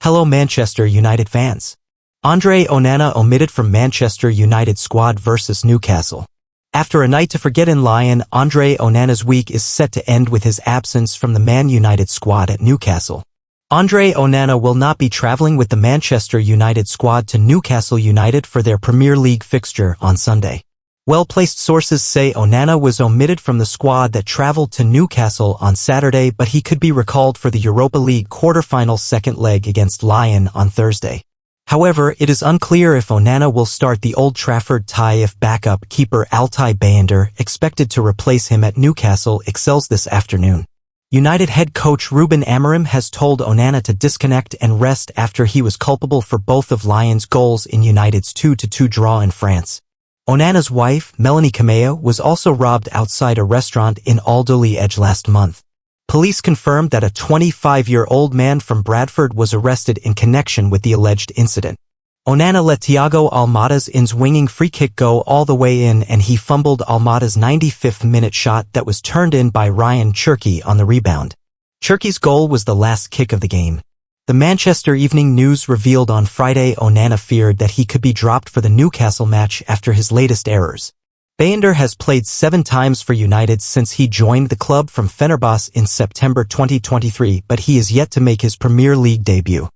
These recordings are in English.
Hello Manchester United fans. Andre Onana omitted from Manchester United squad versus Newcastle. After a night to forget in Lyon, Andre Onana's week is set to end with his absence from the Man United squad at Newcastle. Andre Onana will not be travelling with the Manchester United squad to Newcastle United for their Premier League fixture on Sunday. Well-placed sources say Onana was omitted from the squad that travelled to Newcastle on Saturday, but he could be recalled for the Europa League quarter-final second leg against Lyon on Thursday. However, it is unclear if Onana will start the Old Trafford tie if backup keeper Altay Bayındır, expected to replace him at Newcastle, excels this afternoon. United head coach Ruben Amorim has told Onana to disconnect and rest after he was culpable for both of Lyon's goals in United's 2-2 draw in France. Onana's wife, Melanie Kamea, was also robbed outside a restaurant in Alderley last month. Police confirmed that a 25-year-old man from Bradford was arrested in connection with the alleged incident. Onana let Thiago Almada's in-swinging free-kick go all the way in, and he fumbled Almada's 95th-minute shot that was turned in by Rayan Cherki on the rebound. Cherki's goal was the last kick of the game. The Manchester Evening News revealed on Friday Onana feared that he could be dropped for the Newcastle match after his latest errors. Bayındır has played 7 times for United since he joined the club from Fenerbahce in September 2023, but he is yet to make his Premier League debut.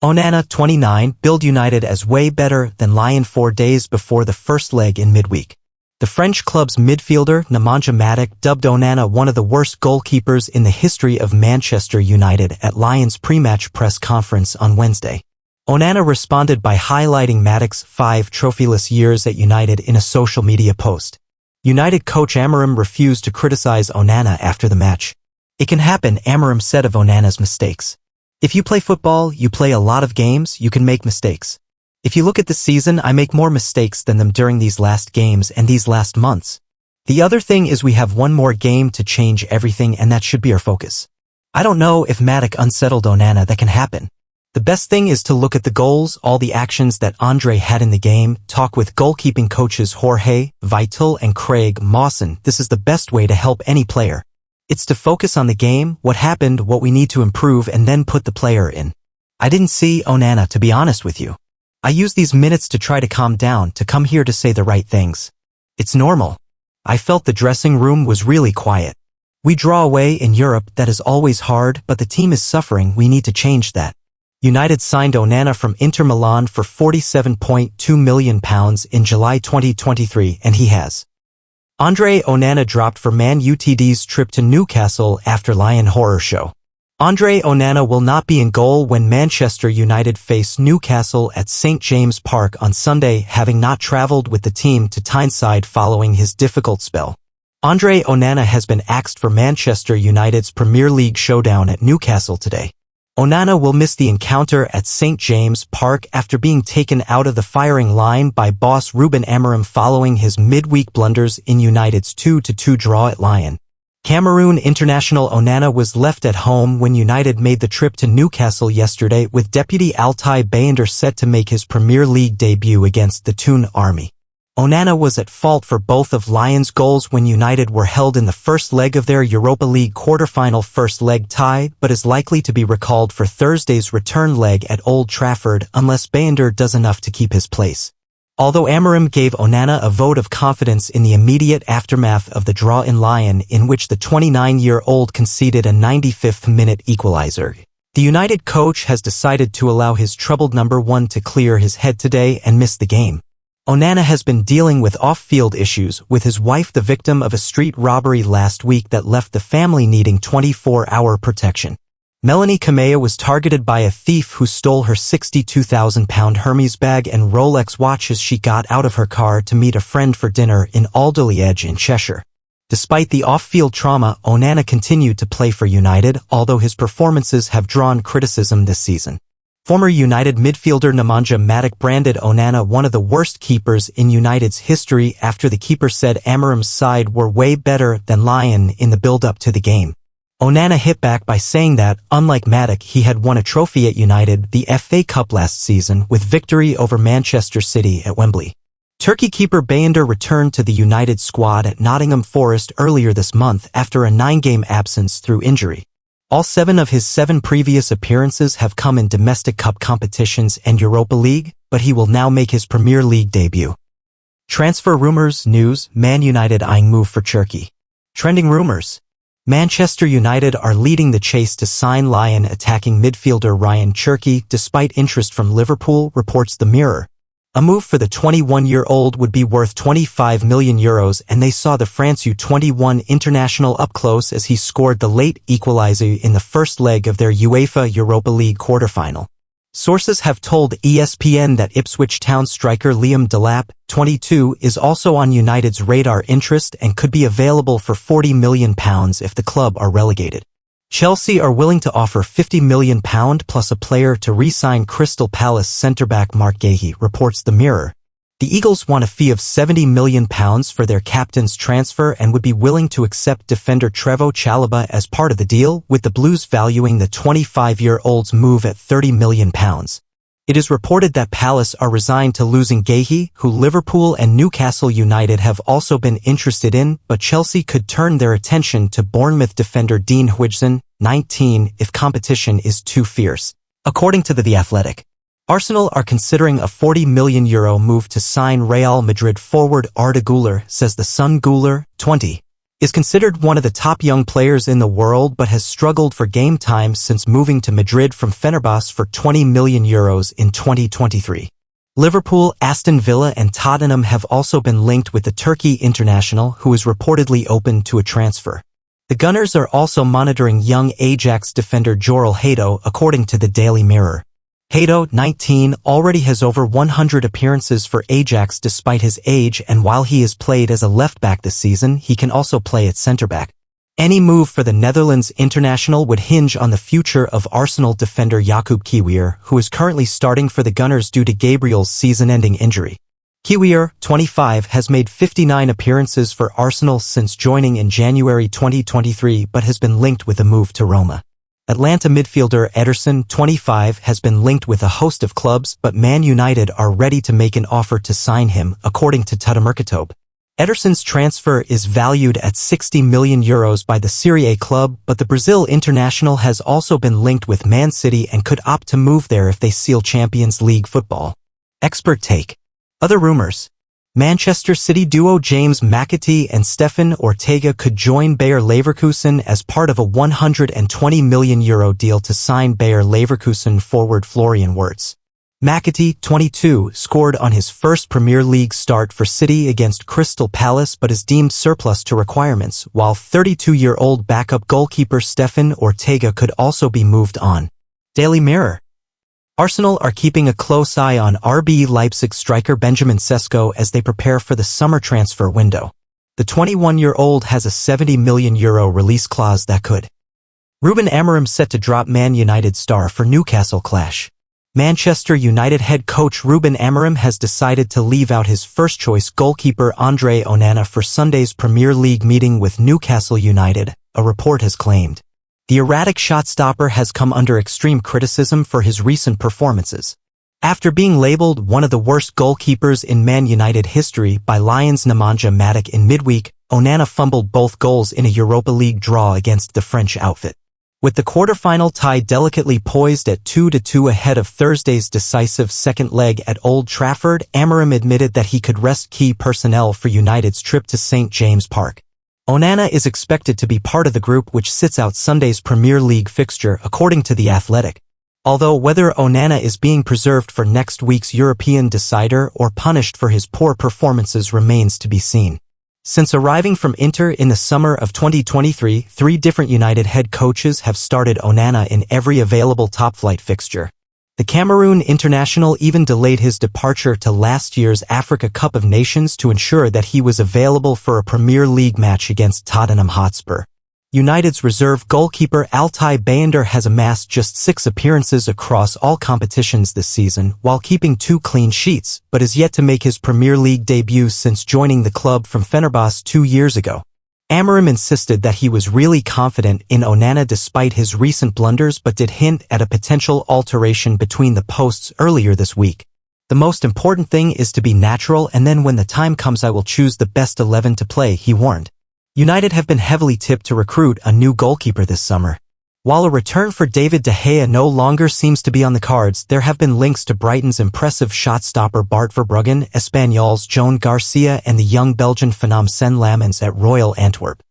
Onana, 29, billed United as way better than Lyon 4 days before the first leg in midweek. The French club's midfielder Nemanja Matic dubbed Onana one of the worst goalkeepers in the history of Manchester United at Lyon's pre-match press conference on Wednesday. Onana responded by highlighting Matic's 5 trophyless years at United in a social media post. United coach Amorim refused to criticize Onana after the match. "It can happen," Amorim said of Onana's mistakes. "If you play football, you play a lot of games, you can make mistakes. If you look at the season, I make more mistakes than them during these last games and these last months. The other thing is we have one more game to change everything, and that should be our focus. I don't know if Matic unsettled Onana. That can happen. The best thing is to look at the goals, all the actions that Andre had in the game, talk with goalkeeping coaches Jorge, Vital and Craig Mawson. This is the best way to help any player. It's to focus on the game, what happened, what we need to improve, and then put the player in. I didn't see Onana, to be honest with you. I use these minutes to try to calm down, to come here to say the right things. It's normal. I felt the dressing room was really quiet. We draw away in Europe, that is always hard, but the team is suffering, we need to change that." United signed Onana from Inter Milan for £47.2 million in July 2023, and he has. Andre Onana dropped for Man Utd's trip to Newcastle after Lyon horror show. Andre Onana will not be in goal when Manchester United face Newcastle at St James Park on Sunday, having not travelled with the team to Tyneside following his difficult spell. Andre Onana has been axed for Manchester United's Premier League showdown at Newcastle today. Onana will miss the encounter at St James Park after being taken out of the firing line by boss Ruben Amorim following his midweek blunders in United's 2-2 draw at Lyon. Cameroon international Onana was left at home when United made the trip to Newcastle yesterday, with deputy Altay Bayındır set to make his Premier League debut against the Toon Army. Onana was at fault for both of Lyon's goals when United were held in the first leg of their Europa League quarter-final first leg tie, but is likely to be recalled for Thursday's return leg at Old Trafford unless Bayındır does enough to keep his place. Although Amorim gave Onana a vote of confidence in the immediate aftermath of the draw in Lyon, in which the 29-year-old conceded a 95th-minute equalizer, the United coach has decided to allow his troubled number 1 to clear his head today and miss the game. Onana has been dealing with off-field issues, with his wife the victim of a street robbery last week that left the family needing 24-hour protection. Melanie Kamea was targeted by a thief who stole her £62,000 Hermes bag and Rolex watch as she got out of her car to meet a friend for dinner in Alderley in Cheshire. Despite the off-field trauma, Onana continued to play for United, although his performances have drawn criticism this season. Former United midfielder Nemanja Matic branded Onana one of the worst keepers in United's history after the keeper said Amorim's side were way better than Lyon in the build-up to the game. Onana hit back by saying that, unlike Matic, he had won a trophy at United, the FA Cup last season, with victory over Manchester City at Wembley. Turkey keeper Bayındır returned to the United squad at Nottingham Forest earlier this month after a 9-game absence through injury. All 7 of his 7 previous appearances have come in domestic cup competitions and Europa League, but he will now make his Premier League debut. Transfer rumors, news, Man United eyeing move for Cherki. Trending rumors. Manchester United are leading the chase to sign Lyon attacking midfielder Rayan Cherki despite interest from Liverpool, reports the Mirror. A move for the 21-year-old would be worth €25 million, and they saw the France U21 international up close as he scored the late equaliser in the first leg of their UEFA Europa League quarter-final. Sources have told ESPN that Ipswich Town striker Liam Delap, 22, is also on United's radar interest and could be available for £40 million if the club are relegated. Chelsea are willing to offer £50 million plus a player to re-sign Crystal Palace centre-back Mark Guéhi, reports the Mirror. The Eagles want a fee of £70 million for their captain's transfer and would be willing to accept defender Trevoh Chalobah as part of the deal, with the Blues valuing the 25-year-old's move at £30 million. It is reported that Palace are resigned to losing Guéhi, who Liverpool and Newcastle United have also been interested in, but Chelsea could turn their attention to Bournemouth defender Dean Huijsen, 19, if competition is too fierce. According to The Athletic, Arsenal are considering a €40 million move to sign Real Madrid forward Arda Güler, says The Sun. Güler, 20, is considered one of the top young players in the world but has struggled for game time since moving to Madrid from Fenerbahce for €20 million in 2023. Liverpool, Aston Villa and Tottenham have also been linked with the Turkey international, who is reportedly open to a transfer. The Gunners are also monitoring young Ajax defender Jorel Hato, according to the Daily Mirror. Hato, 19, already has over 100 appearances for Ajax despite his age, and while he has played as a left-back this season, he can also play at centre-back. Any move for the Netherlands international would hinge on the future of Arsenal defender Jakub Kiwior, who is currently starting for the Gunners due to Gabriel's season-ending injury. Kiwior, 25, has made 59 appearances for Arsenal since joining in January 2023 but has been linked with a move to Roma. Atlanta midfielder Ederson, 25, has been linked with a host of clubs, but Man United are ready to make an offer to sign him, according to Tuttomercato. Ederson's transfer is valued at €60 million by the Serie A club, but the Brazil international has also been linked with Man City and could opt to move there if they seal Champions League football. Expert take. Other rumors. Manchester City duo James McAtee and Stefan Ortega could join Bayer Leverkusen as part of a €120 million deal to sign Bayer Leverkusen forward Florian Wirtz. McAtee, 22, scored on his first Premier League start for City against Crystal Palace but is deemed surplus to requirements, while 32-year-old backup goalkeeper Stefan Ortega could also be moved on. Daily Mirror. Arsenal are keeping a close eye on RB Leipzig striker Benjamin Sesko as they prepare for the summer transfer window. The 21-year-old has a €70 million release clause that could. Ruben Amorim set to drop Man United star for Newcastle clash. Manchester United head coach Ruben Amorim has decided to leave out his first-choice goalkeeper Andre Onana for Sunday's Premier League meeting with Newcastle United, a report has claimed. The erratic shot-stopper has come under extreme criticism for his recent performances. After being labelled one of the worst goalkeepers in Man United history by Lyon's Nemanja Matic in midweek, Onana fumbled both goals in a Europa League draw against the French outfit. With the quarter-final tie delicately poised at 2-2 ahead of Thursday's decisive second leg at Old Trafford, Amorim admitted that he could rest key personnel for United's trip to St James Park. Onana is expected to be part of the group which sits out Sunday's Premier League fixture, according to The Athletic. Although whether Onana is being preserved for next week's European decider or punished for his poor performances remains to be seen. Since arriving from Inter in the summer of 2023, 3 different United head coaches have started Onana in every available top-flight fixture. The Cameroon international even delayed his departure to last year's Africa Cup of Nations to ensure that he was available for a Premier League match against Tottenham Hotspur. United's reserve goalkeeper Altay Bayındır has amassed just 6 appearances across all competitions this season, while keeping 2 clean sheets, but is yet to make his Premier League debut since joining the club from Fenerbahce 2 years ago. Amorim insisted that he was really confident in Onana despite his recent blunders but did hint at a potential alteration between the posts earlier this week. The most important thing is to be natural, and then when the time comes I will choose the best 11 to play, he warned. United have been heavily tipped to recruit a new goalkeeper this summer. While a return for David De Gea no longer seems to be on the cards, there have been links to Brighton's impressive shot-stopper Bart Verbruggen, Espanyol's Joan Garcia and the young Belgian phenom Sen Lamens at Royal Antwerp.